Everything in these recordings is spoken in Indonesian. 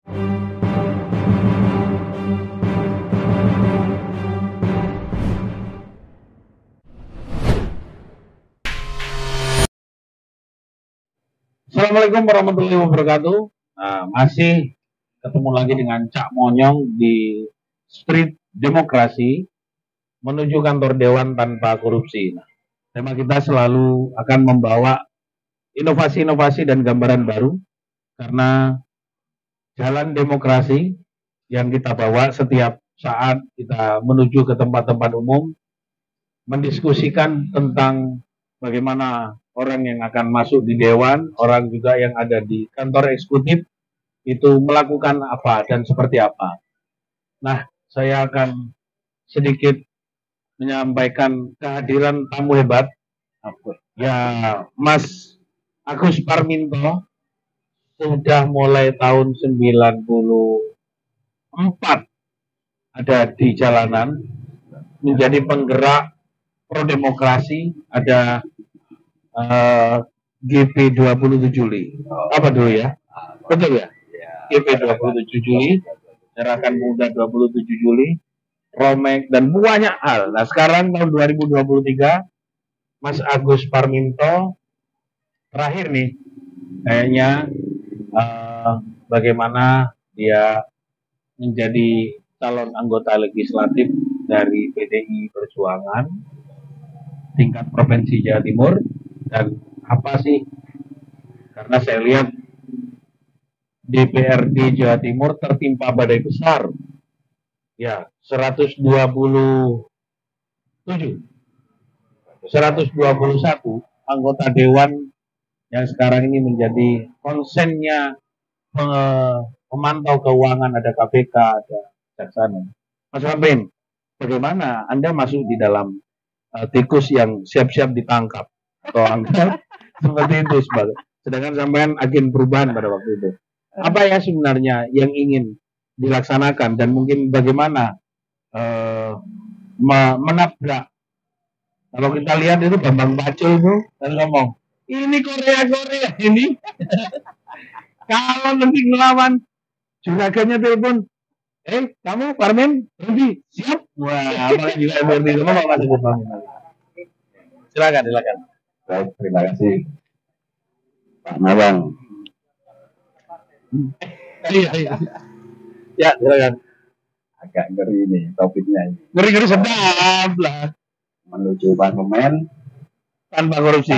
Assalamualaikum warahmatullahi wabarakatuh. Nah, masih ketemu lagi dengan Cak Monyong di Street Demokrasi menuju kantor Dewan tanpa korupsi. Nah, tema kita selalu akan membawa inovasi-inovasi dan gambaran baru karena jalan demokrasi yang kita bawa setiap saat kita menuju ke tempat-tempat umum mendiskusikan tentang bagaimana orang yang akan masuk di dewan, orang juga yang ada di kantor eksekutif itu melakukan apa dan seperti apa. Nah, saya akan sedikit menyampaikan kehadiran tamu hebat, ya Mas Agus Parminto, sudah mulai tahun 94 ada di jalanan menjadi penggerak pro demokrasi, ada GP 27 Juli. Apa dulu ya? Betul ya? GP 27 Juli, Gerakan Muda 27 Juli, Romek, dan banyak hal. Nah, sekarang tahun 2023, Mas Agus Parminto terakhir nih, kayaknya bagaimana dia menjadi calon anggota legislatif dari PDI Perjuangan tingkat Provinsi Jawa Timur, dan apa sih, karena saya lihat DPRD Jawa Timur tertimpa badai besar, ya 121 anggota dewan yang sekarang ini menjadi konsennya pemantau keuangan, ada KPK, ada Jaksana. Mas Rampin, bagaimana Anda masuk di dalam tikus yang siap-siap ditangkap atau anggap seperti itu sebagai, sedangkan sampean agen perubahan pada waktu itu. Apa ya sebenarnya yang ingin dilaksanakan dan mungkin bagaimana menabrak? Kalau kita lihat itu Bambang Pacul itu dan ngomong, ini Korea ini. Kalau nanti ngelawan juraganya telepon, kamu Parmin berhenti, siap. Wah, apa juga berhenti, ngomong Mas Agus Parmin. Silakan. Baik, terima kasih Pak Nawang. Iya. Ya, silakan. Agak ngeri nih topiknya ini. Ngeri sedap lah. Menuju parlemen Tanpa korupsi.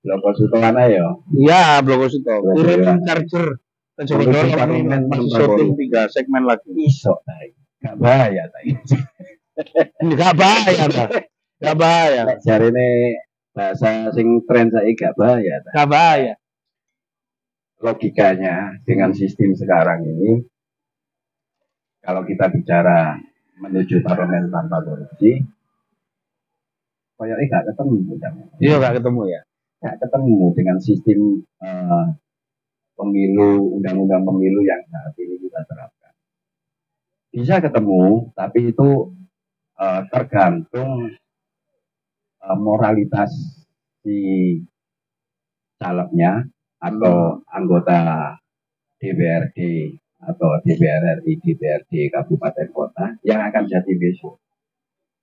Bloko Suto mana ya? Iya, Bloko Suto. Turun charger. Dan coba parlemen masih syuting 3 segmen lagi. Iso, gak bahaya tadi. Gak bahaya. Jari ini bahasa sing tren saya gak bahaya. Gak bahaya. Logikanya dengan sistem sekarang ini, kalau kita bicara menuju parlemen tanpa korupsi, kayaknya gak ketemu. Iya, gak ketemu ya. Gak ketemu dengan sistem pemilu, undang-undang pemilu yang saat ini kita terapkan. Bisa ketemu, tapi itu tergantung moralitas si calegnya atau anggota DPRD atau DPR RI, DPRD kabupaten kota yang akan jadi besok.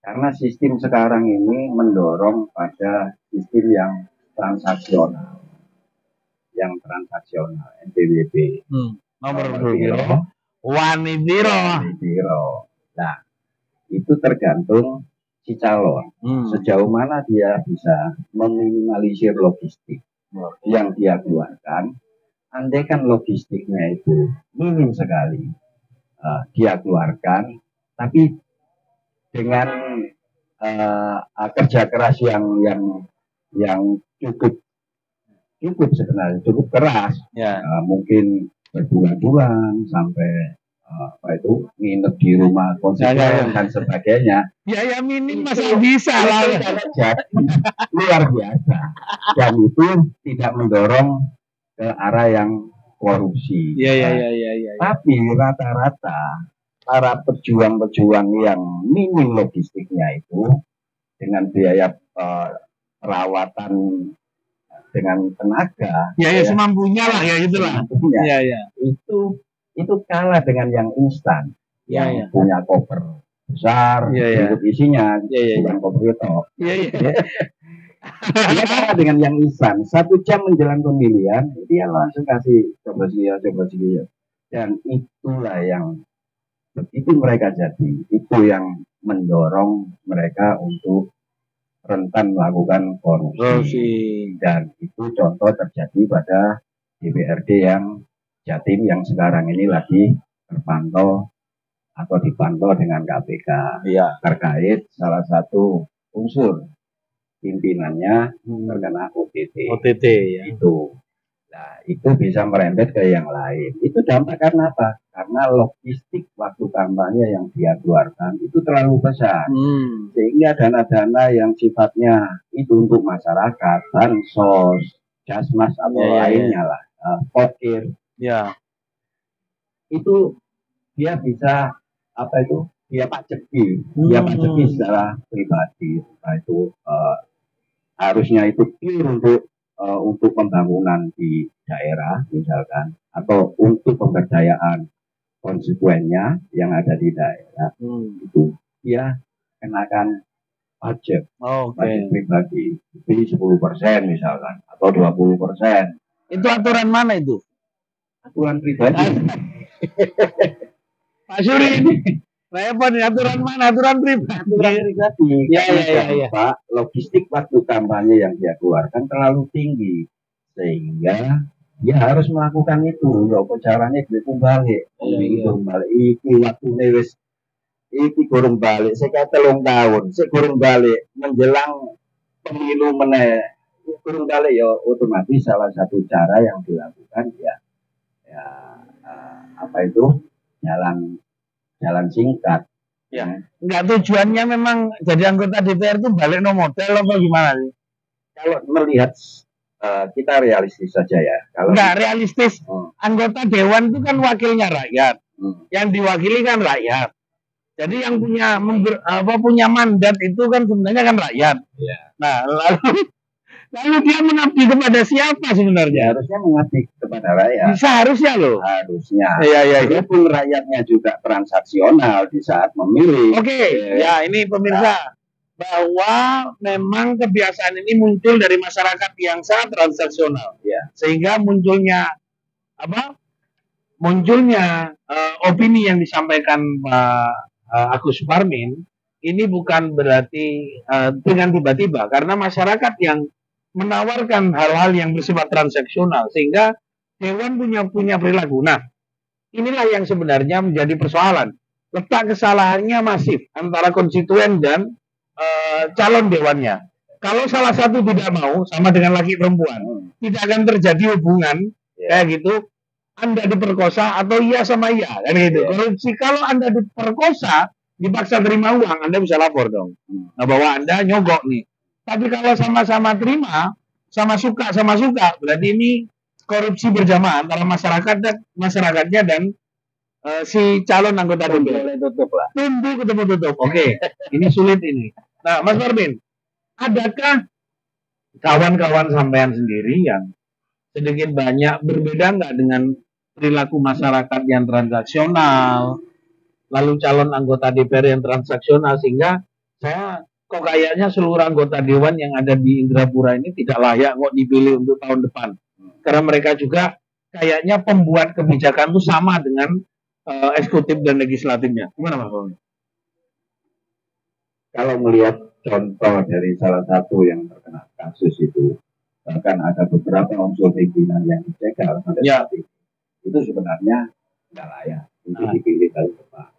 Karena sistem sekarang ini mendorong pada sistem yang transaksional, NPWP. Nomor biro, wani biro. Nah, itu tergantung si calon. Sejauh mana dia bisa meminimalisir logistik yang dia keluarkan. Andai kan logistiknya itu minim sekali, dia keluarkan, tapi dengan kerja keras yang cukup sebenarnya, cukup keras, ya. Mungkin berbulan-bulan sampai nginep di rumah konstituen dan sebagainya. Ya minim masa bisa lah. Luar biasa. Dan itu tidak mendorong ke arah yang korupsi. Iya. Tapi rata-rata para pejuang-pejuang yang minim logistiknya itu dengan biaya perawatan dengan tenaga, Ya, ya semampunya lah ya itulah. semampunya, Ya, ya. itu kalah dengan yang instan, Ya, yang ya. punya koper besar, Ya, ya. berikut isinya, Ya, ya, bukan ya. koper itu. Iya, iya. Dia kalah dengan yang instan. 1 jam menjelang pemilihan, dia langsung kasih coba sih, dan itulah yang begitu mereka jadi, itu yang mendorong mereka untuk rentan melakukan korupsi. Dan itu contoh terjadi pada DPRD yang Jatim yang sekarang ini lagi terpantau atau dipantau dengan KPK terkait salah satu unsur pimpinannya terkena OTT ya. Itu bisa merembet ke yang lain. Itu dampak karena apa? Karena logistik waktu kampanye yang dia keluarkan itu terlalu besar, sehingga dana-dana yang sifatnya itu untuk masyarakat, bansos, jasmas atau lainnya lah, pokir, itu dia bisa dia pajeki secara pribadi. Nah, itu harusnya itu clear untuk pembangunan di daerah misalkan, atau untuk pemberdayaan konstituennya yang ada di daerah, itu dia kenakan pajak pribadi, pilih 10% misalkan atau 20%. Itu aturan mana itu? Aturan pribadi. Pak Suri ini repot nih, aturan mana? Aturan pribadi. Ya. Pak, logistik waktu kampanye yang dia keluarkan terlalu tinggi, sehingga dia harus melakukan itu. Ya, apa caranya dia balik. Iki waktu wis iki kurang balik. Saya 3 tahun, saya kurang balik menjelang pemilu meneh. Kurang balik ya, otomatis salah satu cara yang dilakukan jalan singkat. Ya, enggak, tujuannya memang jadi anggota DPR itu balik no model apa gimana sih? Kalau melihat kita realistis saja ya. Kalau enggak realistis, anggota dewan itu kan wakilnya rakyat, yang diwakili kan rakyat. Jadi yang punya mandat itu kan sebenarnya kan rakyat. Nah, lalu dia mengabdi kepada siapa sebenarnya? Harusnya mengabdi kepada rakyat. Seharusnya loh. Harusnya. Iya. Walaupun rakyatnya juga transaksional di saat memilih. Ya ini pemirsa, bahwa memang kebiasaan ini muncul dari masyarakat yang sangat transaksional. Sehingga munculnya opini yang disampaikan Pak Agus Suparmin ini bukan berarti dengan tiba-tiba, karena masyarakat yang menawarkan hal-hal yang bersifat transaksional sehingga dewan punya perilaku. Nah, inilah yang sebenarnya menjadi persoalan. Letak kesalahannya masif antara konstituen dan calon dewannya. Kalau salah satu tidak mau, sama dengan laki perempuan, tidak akan terjadi hubungan kayak gitu. Anda diperkosa atau iya sama iya, kan gitu. Korupsi, kalau Anda diperkosa, dipaksa terima uang, Anda bisa lapor dong. Nah, bahwa Anda nyogok nih. Tapi kalau sama-sama terima, sama suka, berarti ini korupsi berjamaah antara masyarakatnya dan si calon anggota DPR. Tunggu ketemu tutup. Oke, ini sulit ini. Nah, Mas Parmin, adakah kawan-kawan sampean sendiri yang sedikit banyak berbeda nggak dengan perilaku masyarakat yang transaksional, lalu calon anggota DPR yang transaksional, sehingga saya kok kayaknya seluruh anggota dewan yang ada di Indrapura ini tidak layak kok dipilih untuk tahun depan, karena mereka juga kayaknya pembuat kebijakan itu sama dengan eksekutif dan legislatifnya. Gimana Mas Parmin? Kalau melihat contoh dari salah satu yang terkena kasus itu, bahkan ada beberapa unsur pimpinan yang dicegal sampai saat ini, itu sebenarnya tidak layak untuk dipilih tahun depan.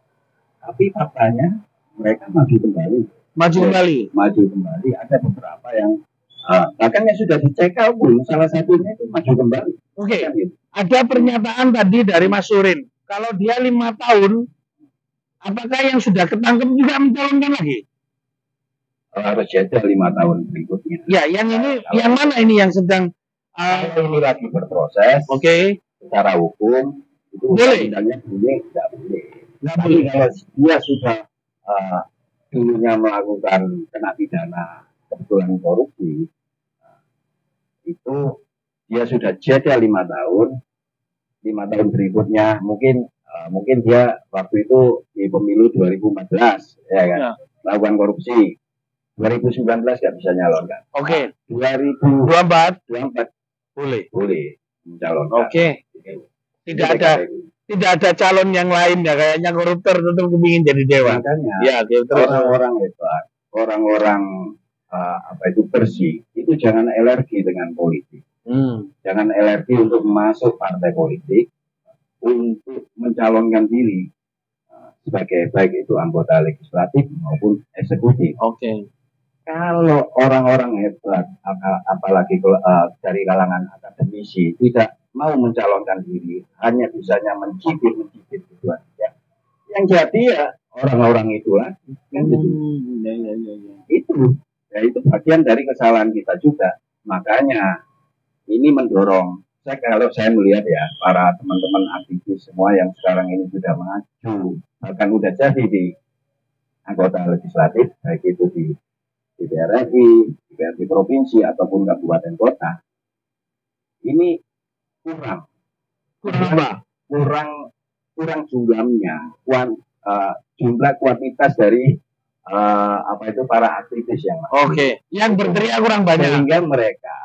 Tapi faktanya mereka maju kembali. Ada beberapa yang bahkan yang sudah dicekal pun salah satunya itu maju kembali. Ada pernyataan tadi dari Mas Surin, kalau dia 5 tahun, apakah yang sudah ketangkep juga mencalonkan lagi? Harus jeda 5 tahun berikutnya. Ya, yang ini, yang mana ini yang sedang ini lagi berproses. Secara hukum itu boleh. Tidak boleh. Tapi kalau dia sudah dulunya melakukan kena pidana kebetulan korupsi, itu dia sudah jeda 5 tahun, 5 tahun berikutnya mungkin dia waktu itu di pemilu 2014 ya kan, Ya. melakukan korupsi. 2019 nggak bisa nyalonkan. Oke. 2024 Boleh. mencalonkan. Oke. Tidak ada calon yang lain ya, kayaknya koruptor tetap kepingin jadi dewan. Makanya Ya, terus. orang-orang hebat, orang-orang bersih itu jangan alergi dengan politik. Jangan alergi untuk masuk partai politik untuk mencalonkan diri sebagai baik itu anggota legislatif maupun eksekutif. Oke. Kalau orang-orang hebat, apalagi dari kalangan akademisi tidak mau mencalonkan diri, hanya bisanya mencibir gitu aja. Yang jadi ya orang-orang itu lagi. Kan gitu. Itu bagian dari kesalahan kita juga. Makanya ini mendorong. Kalau saya melihat ya para teman-teman aktivis semua yang sekarang ini sudah maju, bahkan sudah jadi di anggota legislatif, baik itu di DPR RI, DPRD provinsi ataupun kabupaten kota, ini kurang jumlahnya, jumlah kuantitas dari para aktivis yang Oke, yang berteriak kurang banyak. Sehingga mereka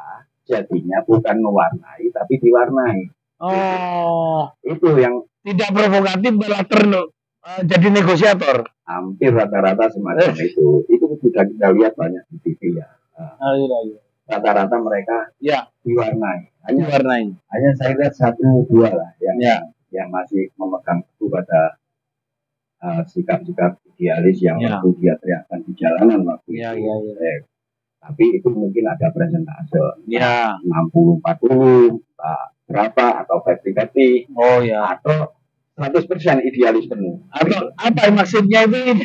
jadinya bukan mewarnai tapi diwarnai. Oh, itu yang tidak provokatif malah jadi negosiator. Hampir rata-rata semacam itu. Itu sudah kita lihat banyak di TV ya. Rata-rata mereka diwarnai. Hanya saya lihat 1-2 lah yang masih memegang teguh pada sikap-sikap idealis yang waktu dia teriakkan di jalanan waktu itu. Tapi itu mungkin ada persentase 60-40 berapa atau 50-50 atau 100% idealis penuh. Atau apa maksudnya itu?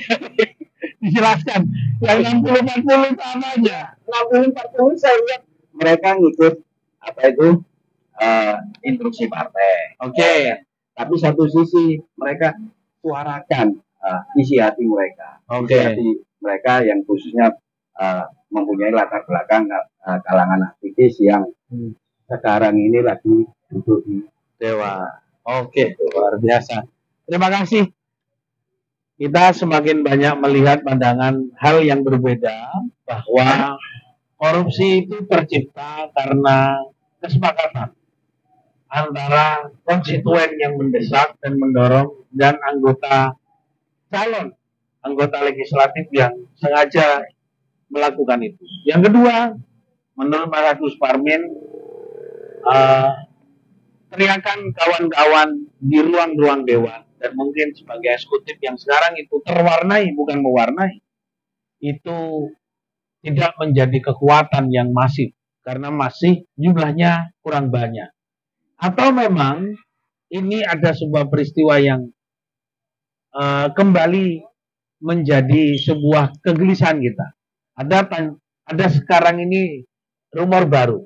Dijelaskan. Yang 60-40 itu apa aja? 60-40 saya lihat mereka ngikut instruksi partai. Oke. Tapi satu sisi mereka suarakan isi hati mereka. Isi hati mereka yang khususnya mempunyai latar belakang kalangan aktivis yang sekarang ini lagi duduk di Dewan. Oke, luar biasa. Terima kasih. Kita semakin banyak melihat pandangan hal yang berbeda, bahwa korupsi itu tercipta karena kesepakatan antara konstituen yang mendesak dan mendorong dan calon anggota legislatif yang sengaja melakukan itu. Yang kedua, menurut Mas Agus Parmin, teriakan kawan-kawan di ruang-ruang dewan dan mungkin sebagai eksekutif yang sekarang itu terwarnai bukan mewarnai, itu tidak menjadi kekuatan yang masif karena masih jumlahnya kurang banyak. Atau memang ini ada sebuah peristiwa yang kembali menjadi sebuah kegelisahan kita. Ada sekarang ini rumor baru.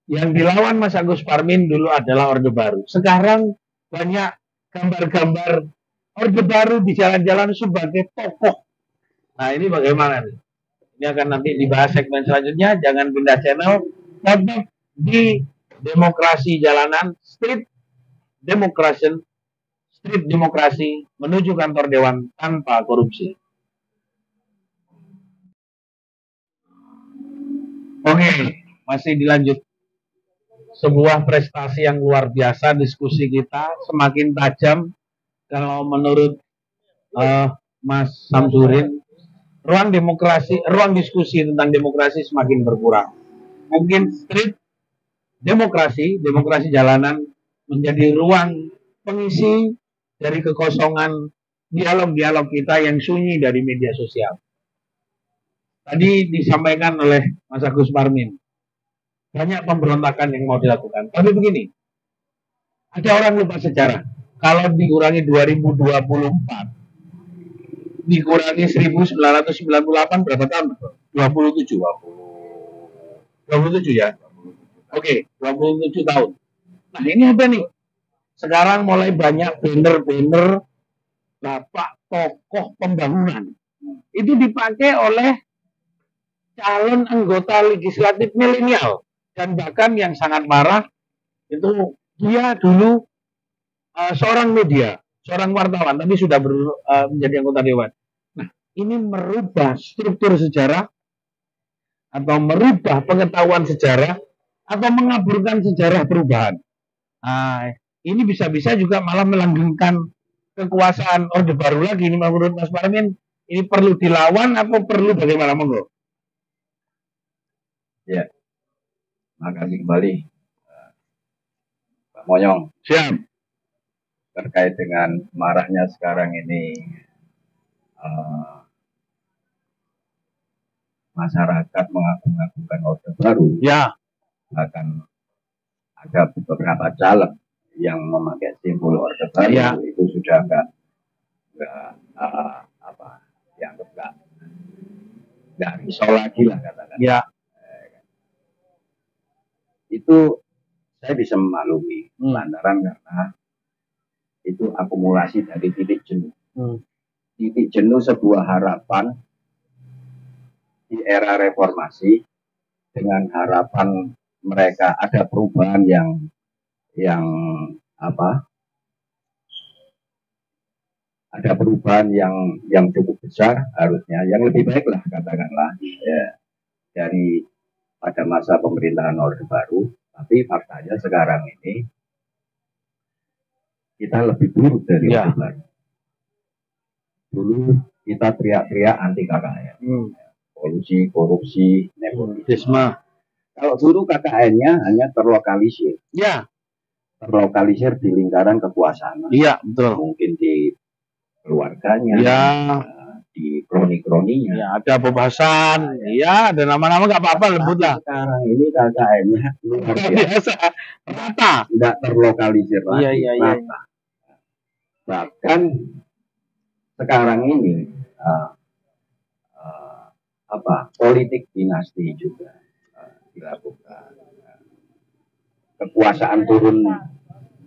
Yang dilawan Mas Agus Parmin dulu adalah Orde Baru. Sekarang banyak gambar-gambar Orde Baru di jalan-jalan sebagai tokoh. Nah, ini bagaimana nih? Ini akan nanti dibahas segmen selanjutnya. Jangan pindah channel. Tetap di Demokrasi Jalanan, Street Demokrasi menuju kantor dewan tanpa korupsi. Oke, masih dilanjut. Sebuah prestasi yang luar biasa, diskusi kita semakin tajam. Kalau menurut Mas Samsurin, ruang diskusi tentang demokrasi semakin berkurang. Mungkin street demokrasi jalanan menjadi ruang pengisi dari kekosongan dialog-dialog kita yang sunyi dari media sosial. Tadi disampaikan oleh Mas Agus Parmin, banyak pemberontakan yang mau dilakukan. Tapi begini, ada orang lupa sejarah. Kalau dikurangi 2024, dikurangi 1998 berapa tahun? 27 ya? Oke, 27 tahun. Nah, ini ada nih. Sekarang mulai banyak banner-banner Bapak tokoh pembangunan. Itu dipakai oleh calon anggota legislatif milenial. Dan bahkan yang sangat marah itu dia dulu seorang media, seorang wartawan, tapi sudah menjadi anggota dewan. Nah, ini merubah struktur sejarah atau merubah pengetahuan sejarah atau mengaburkan sejarah perubahan. Nah, ini bisa-bisa juga malah melanggengkan kekuasaan Orde Baru lagi. Ini menurut Mas Parmin, ini perlu dilawan atau perlu bagaimana, monggo? Ya, makasih kembali Pak Monyong. Siap. Terkait dengan marahnya sekarang ini masyarakat mengagung-agungkan Orde Baru. Ya. Bahkan ada beberapa caleg yang memakai simbol Orde Baru, ya. Itu sudah enggak risau lagi lah katakan. Ya. Itu saya bisa memaklumi lantaran karena itu akumulasi dari titik jenuh. Titik jenuh sebuah harapan di era reformasi dengan harapan mereka ada perubahan ada perubahan yang cukup besar, harusnya yang lebih baik lah katakanlah ya, dari pada masa pemerintahan Orde Baru. Tapi faktanya sekarang ini kita lebih buruk dari Orde Baru. Dulu kita teriak-teriak anti KKN, kolusi, korupsi, nepotisme. Kalau dulu KKN-nya hanya terlokalisir, terlokalisir di lingkaran kekuasaan. Iya, betul. Mungkin di keluarganya, di kroni-kroninya. Ya, ada pembahasan, ada nama-nama nggak apa-apa, lembut lah. Sekarang ini KKN-nya luar biasa, rata, tidak terlokalisir lagi, rata. Bahkan sekarang ini politik dinasti juga dilakukan. Kekuasaan turun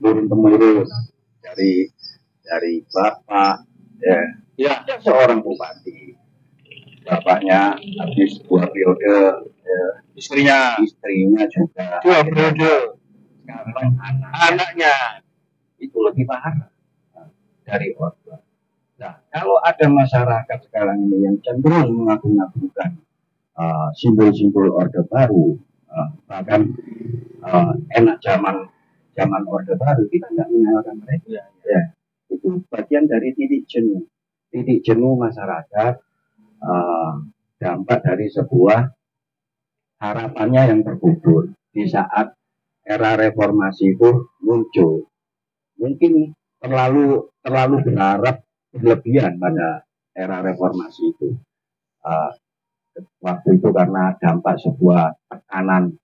temurun dari bapak seorang bupati, bapaknya habis 2 periode, istrinya juga 2 periode, sekarang anaknya itu lebih parah dari Orde. Nah, kalau ada masyarakat sekarang ini yang cenderung mengagung-agungkan simbol-simbol Orde Baru, bahkan enak zaman Orde Baru, kita nggak menyalahkan mereka. Ya, itu bagian dari titik jenuh masyarakat, dampak dari sebuah harapannya yang terkubur di saat era reformasi itu muncul. Mungkin terlalu berharap berlebihan pada era reformasi itu. Waktu itu karena dampak sebuah tekanan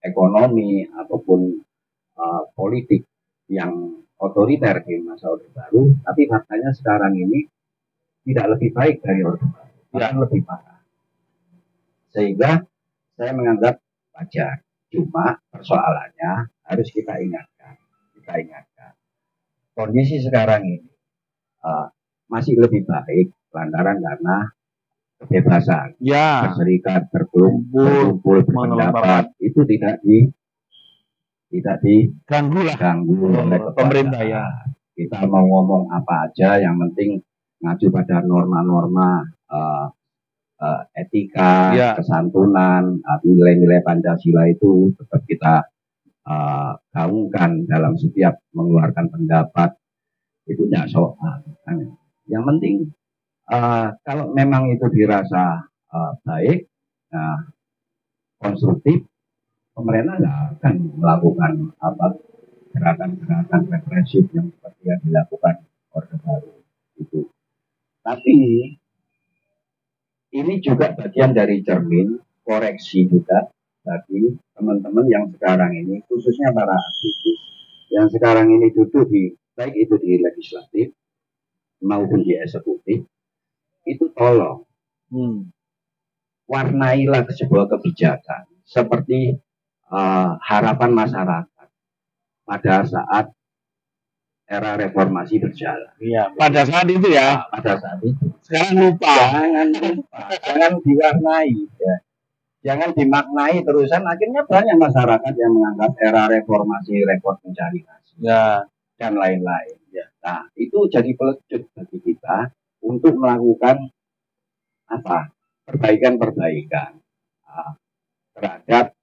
ekonomi ataupun politik yang otoriter di masa Orde Baru, tapi faktanya sekarang ini tidak lebih baik dari Orde Baru, bahkan lebih parah. Sehingga saya menganggap wajar. Cuma persoalannya harus kita ingatkan. Kondisi sekarang ini masih lebih baik lantaran karena kebebasan, berserikat, berkumpul, berpendapat itu tidak diganggu oleh pemerintah. Kita mau ngomong apa aja, yang penting ngacu pada norma-norma etika, kesantunan, nilai-nilai Pancasila itu tetap kita gaungkan dalam setiap mengeluarkan pendapat. Itu tidak soal. Yang penting kalau memang itu dirasa baik, konstruktif, pemerintah nggak akan melakukan gerakan-gerakan represif yang seperti yang dilakukan Orde Baru itu. Tapi ini juga bagian dari cermin koreksi juga bagi teman-teman yang sekarang ini, khususnya para aktivis yang sekarang ini duduk baik itu di legislatif maupun di eksekutif, itu tolong warnailah sebuah kebijakan seperti harapan masyarakat pada saat era reformasi berjalan. Iya, pada saat itu ya. Pada saat itu. Sekarang lupa. Jangan diwarnai. Ya. Jangan dimaknai terusan, akhirnya banyak masyarakat yang menganggap era reformasi rekor mencari nasi Ya. dan lain-lain. Ya. Nah, itu jadi pelecut bagi kita untuk melakukan apa? Perbaikan-perbaikan terhadap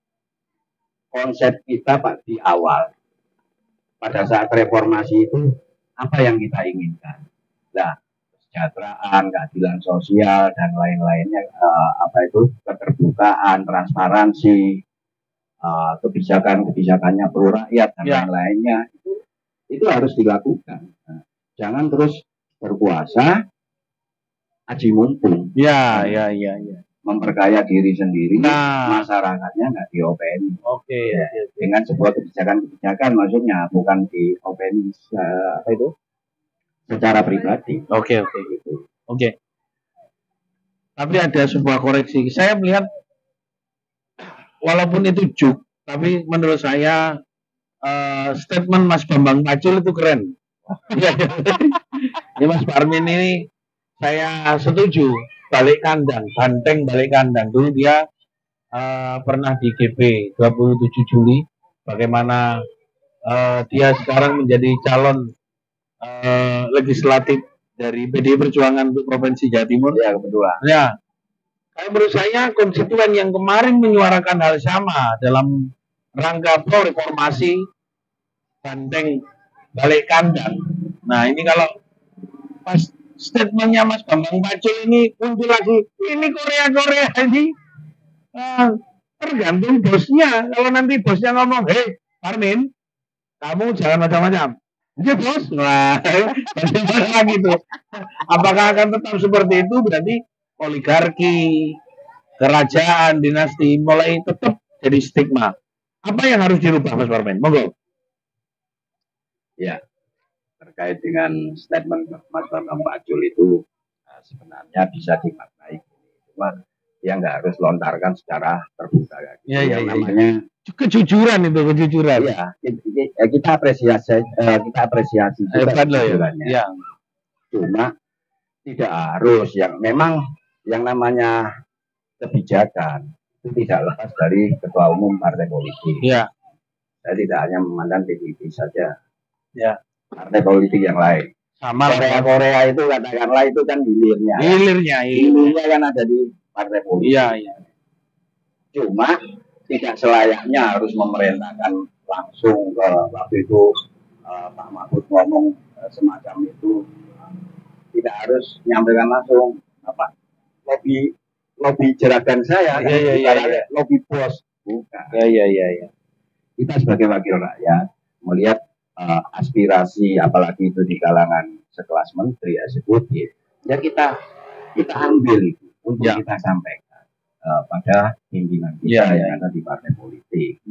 konsep kita Pak di awal. Pada saat reformasi itu apa yang kita inginkan? Nah, kesejahteraan, keadilan sosial dan lain-lainnya, keterbukaan, transparansi, kebijakannya pro rakyat dan lain-lainnya itu harus dilakukan. Nah, jangan terus berkuasa aji mumpung. Ya. Memperkaya diri sendiri, masyarakatnya nggak diopeni. Oke. Dengan sebuah kebijakan maksudnya, bukan diopeni secara pribadi. Oke. Tapi ada sebuah koreksi. Saya melihat walaupun itu juk, tapi menurut saya statement Mas Bambang Pacul itu keren. Ini Mas Parmin ini saya setuju. Balik kandang, banteng balik kandang. Dulu dia pernah di GP 27 Juli. Bagaimana dia sekarang menjadi calon legislatif dari PDI Perjuangan untuk Provinsi Jawa Timur. Ya, kebetulan. Ya. Menurut saya konstituen yang kemarin menyuarakan hal sama dalam rangka pro reformasi, banteng balik kandang. Nah, ini kalau pas statementnya Mas Bambang Pacul ini muncul lagi, ini Korea ini tergantung bosnya. Kalau nanti bosnya ngomong, hei Parmin, kamu jangan macam-macam. Ya bos, nah bagaimana lagi tuh? Apakah akan tetap seperti itu? Berarti oligarki, kerajaan, dinasti mulai tetap jadi stigma. Apa yang harus dirubah Mas Parmin? Monggo. Ya. Terkait dengan statement Mas Bambang Pacul itu sebenarnya bisa dimaknai, cuma dia nggak harus lontarkan secara terbuka. Yang namanya kejujuran itu, kejujuran. Ya, kita apresiasi kejujurannya. Ya. Cuma tidak harus memang yang namanya kebijakan itu tidak lepas dari ketua umum partai politik. Ya. Saya tidak hanya memandang PDIP saja. Ya. Partai politik yang lain. Sama Korea itu katakanlah itu kan hilirnya. Hilirnya kan ada di partai politik. Iya. Cuma tidak selayaknya harus memerintahkan langsung ke waktu itu Pak Mahfud ngomong semacam itu, tidak harus menyampaikan langsung lobby jeragan saya, lobby bos, bukan. Iya. Kita sebagai wakil rakyat melihat aspirasi, apalagi itu di kalangan sekelas menteri eksekutif, ya kita ambil itu untuk kita sampaikan pada pimpinan kita yang ada di partai politik.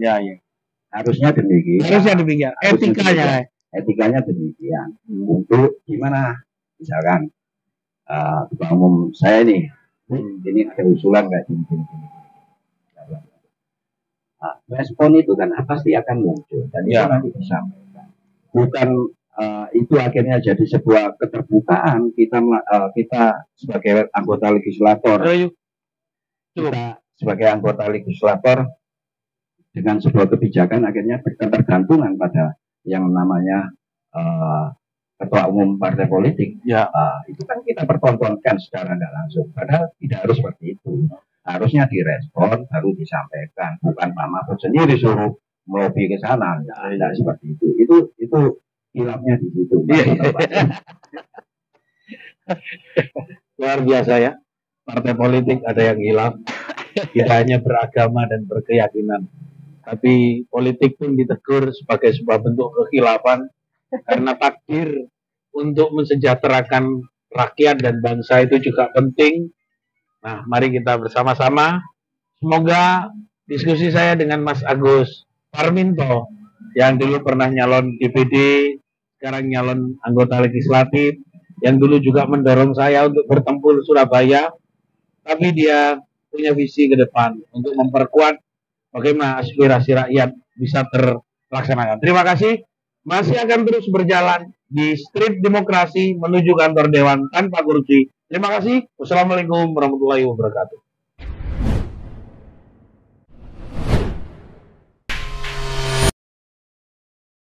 Harusnya demikian. Etikanya demikian. Untuk gimana? Misalkan ketua umum saya nih, ini ada usulan kayak gini. Respon itu kan pasti akan muncul dan itu nanti disampaikan. Bukan itu akhirnya jadi sebuah keterbukaan kita sebagai anggota legislator. Kita sebagai anggota legislator dengan sebuah kebijakan akhirnya bergantungan pada yang namanya ketua umum partai politik. Itu kan kita pertontonkan secara tidak langsung. Padahal tidak harus seperti itu. Harusnya direspon baru disampaikan. Bukan Pak Mahfud sendiri suruh melobi ke sana. Tidak seperti itu. Itu hilafnya di situ. Luar biasa ya. Partai politik ada yang hilaf. Tidak hanya beragama dan berkeyakinan, tapi politik pun ditegur sebagai sebuah bentuk kekhilafan karena takdir untuk mensejahterakan rakyat dan bangsa itu juga penting. Nah, mari kita bersama-sama. Semoga diskusi saya dengan Mas Agus Parminto yang dulu pernah nyalon DPD, sekarang nyalon anggota legislatif, yang dulu juga mendorong saya untuk bertempur Surabaya, tapi dia punya visi ke depan untuk memperkuat bagaimana aspirasi rakyat bisa terlaksanakan. Terima kasih. Masih akan terus berjalan di Street Demokrasi menuju kantor Dewan tanpa korupsi. Terima kasih. Wassalamualaikum warahmatullahi wabarakatuh.